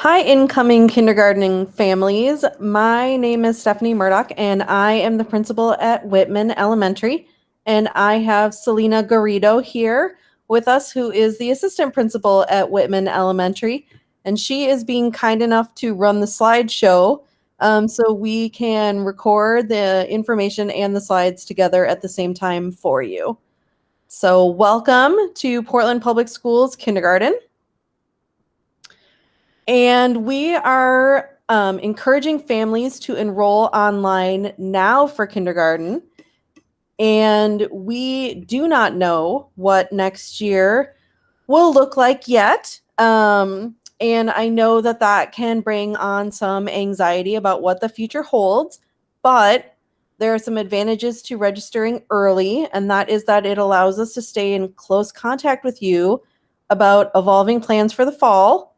Hi, incoming kindergarten families. My name is Stephanie Murdoch, and I am the principal at Whitman Elementary. And I have Selena Garrido here with us, who is the assistant principal at Whitman Elementary. And she is being kind enough to run the slideshow so we can record the information and the slides together at the same time for you. So welcome to Portland Public Schools Kindergarten. And we are encouraging families to enroll online now for kindergarten. And we do not know what next year will look like yet. And I know that that can bring on some anxiety about what the future holds, but there are some advantages to registering early, and that is that it allows us to stay in close contact with you about evolving plans for the fall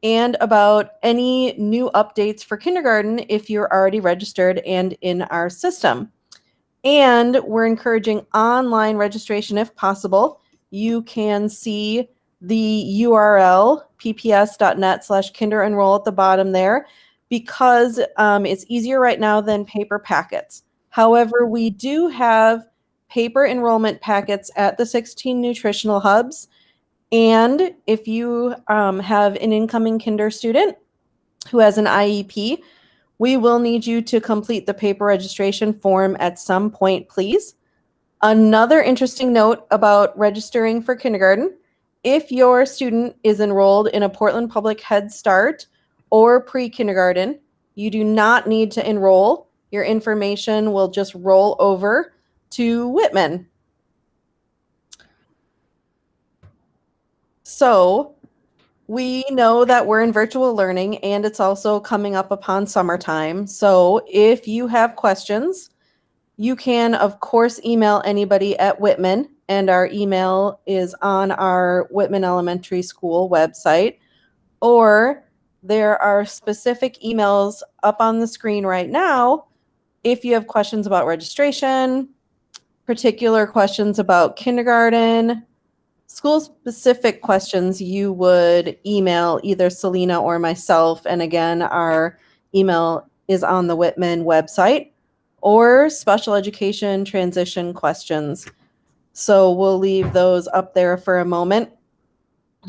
and about any new updates for kindergarten if you're already registered and in our system. And we're encouraging online registration if possible. You can see the URL pps.net/kinderenroll at the bottom there because it's easier right now than paper packets. However, we do have paper enrollment packets at the 16 nutritional hubs. And if you have an incoming kinder student who has an IEP, we will need you to complete the paper registration form at some point, please. Another interesting note about registering for kindergarten: if your student is enrolled in a Portland Public Head Start or pre-kindergarten, you do not need to enroll. Your information will just roll over to Whitman. So we know that we're in virtual learning and it's also coming up upon summertime. So if you have questions, you can, of course, email anybody at Whitman, and our email is on our Whitman Elementary School website, or there are specific emails up on the screen right now if you have questions about registration, particular questions about kindergarten, school-specific questions. You would email either Selena or myself, and again, our email is on the Whitman website, or special education transition questions. So we'll leave those up there for a moment,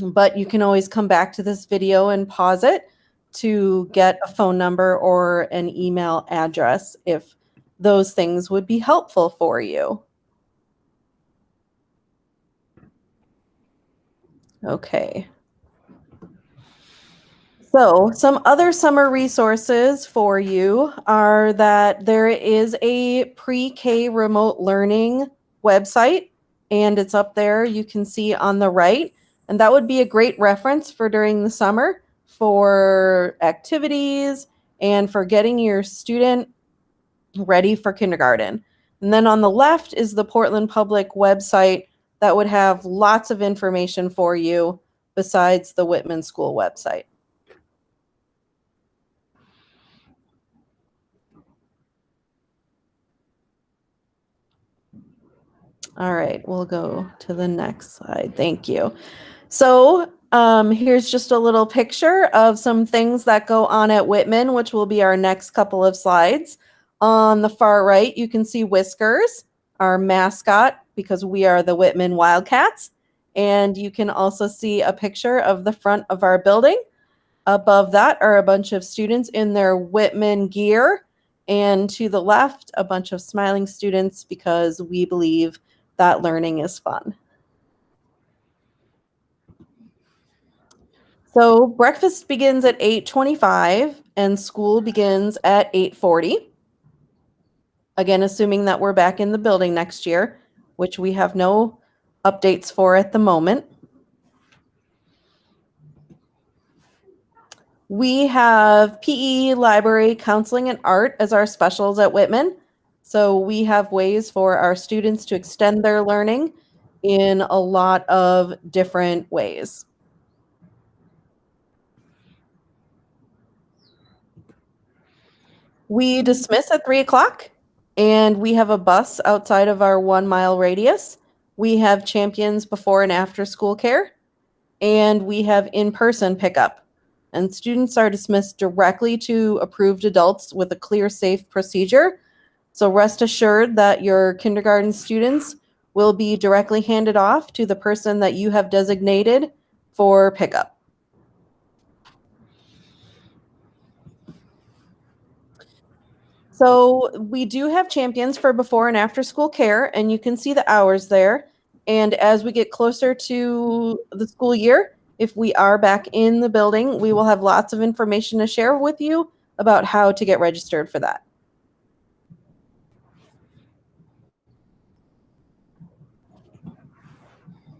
but you can always come back to this video and pause it to get a phone number or an email address if those things would be helpful for you. Okay. So some other summer resources for you are that there is a pre-K remote learning website, and it's up there. You can see on the right, and that would be a great reference for during the summer for activities and for getting your student ready for kindergarten. And then on the left is the Portland Public website that would have lots of information for you besides the Whitman School website. All right, we'll go to the next slide. Thank you. So here's just a little picture of some things that go on at Whitman, which will be our next couple of slides. On the far right, you can see Whiskers, our mascot, because we are the Whitman Wildcats. And you can also see a picture of the front of our building. Above that are a bunch of students in their Whitman gear. And to the left, a bunch of smiling students because we believe that learning is fun. So breakfast begins at 8:25 and school begins at 8:40. Again, assuming that we're back in the building next year, which we have no updates for at the moment. We have PE, library, counseling, and art as our specials at Whitman. So we have ways for our students to extend their learning in a lot of different ways. We dismiss at 3 o'clock, and we have a bus outside of our 1-mile radius. We have champions before and after school care, and we have in-person pickup. and students are dismissed directly to approved adults with a clear, safe procedure. So rest assured that your kindergarten students will be directly handed off to the person that you have designated for pickup. So we do have champions for before and after school care, and you can see the hours there. And as we get closer to the school year, if we are back in the building, we will have lots of information to share with you about how to get registered for that.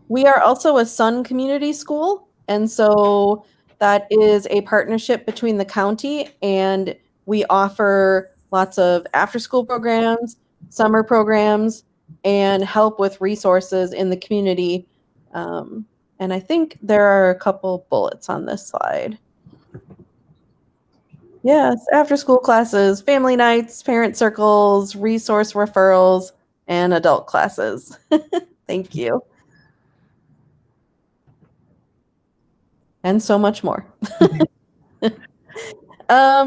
We are also a Sun Community School, and so that is a partnership between the county, and we offer lots of after-school programs, summer programs, and help with resources in the community. And I think there are a couple bullets on this slide. Yes, after-school classes, family nights, parent circles, resource referrals, and adult classes. Thank you. And so much more.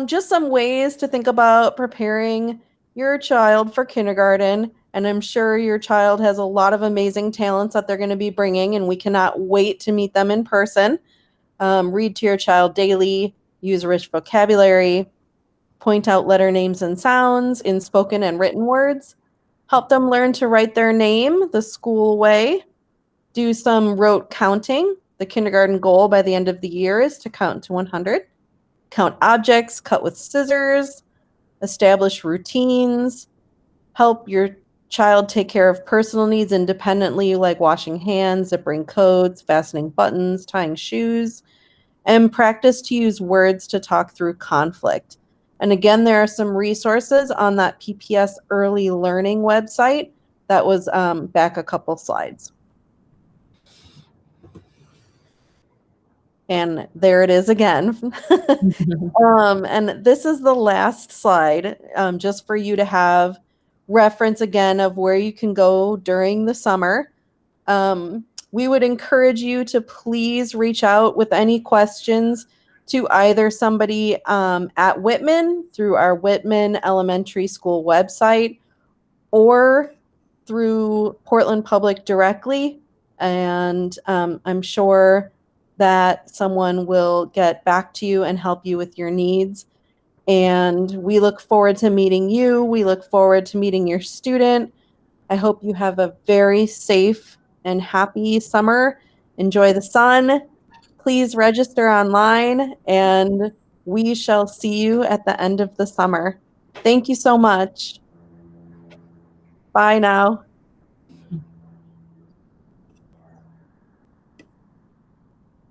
Just some ways to think about preparing your child for kindergarten. And I'm sure your child has a lot of amazing talents that they're going to be bringing, and we cannot wait to meet them in person. Read to your child daily, use rich vocabulary, point out letter names and sounds in spoken and written words, help them learn to write their name the school way, do some rote counting. The kindergarten goal by the end of the year is to count to 100. Count objects, cut with scissors, establish routines, help your child take care of personal needs independently, like washing hands, zippering coats, fastening buttons, tying shoes, and practice to use words to talk through conflict. And again, there are some resources on that PPS Early Learning website that was back a couple slides. And there it is again. And this is the last slide, just for you to have reference again of where you can go during the summer. We would encourage you to please reach out with any questions to either somebody at Whitman through our Whitman Elementary School website or through Portland Public directly. And I'm sure that someone will get back to you and help you with your needs. And we look forward to meeting you. We look forward to meeting your student. I hope you have a very safe and happy summer. Enjoy the sun. Please register online, and we shall see you at the end of the summer. Thank you so much. Bye now.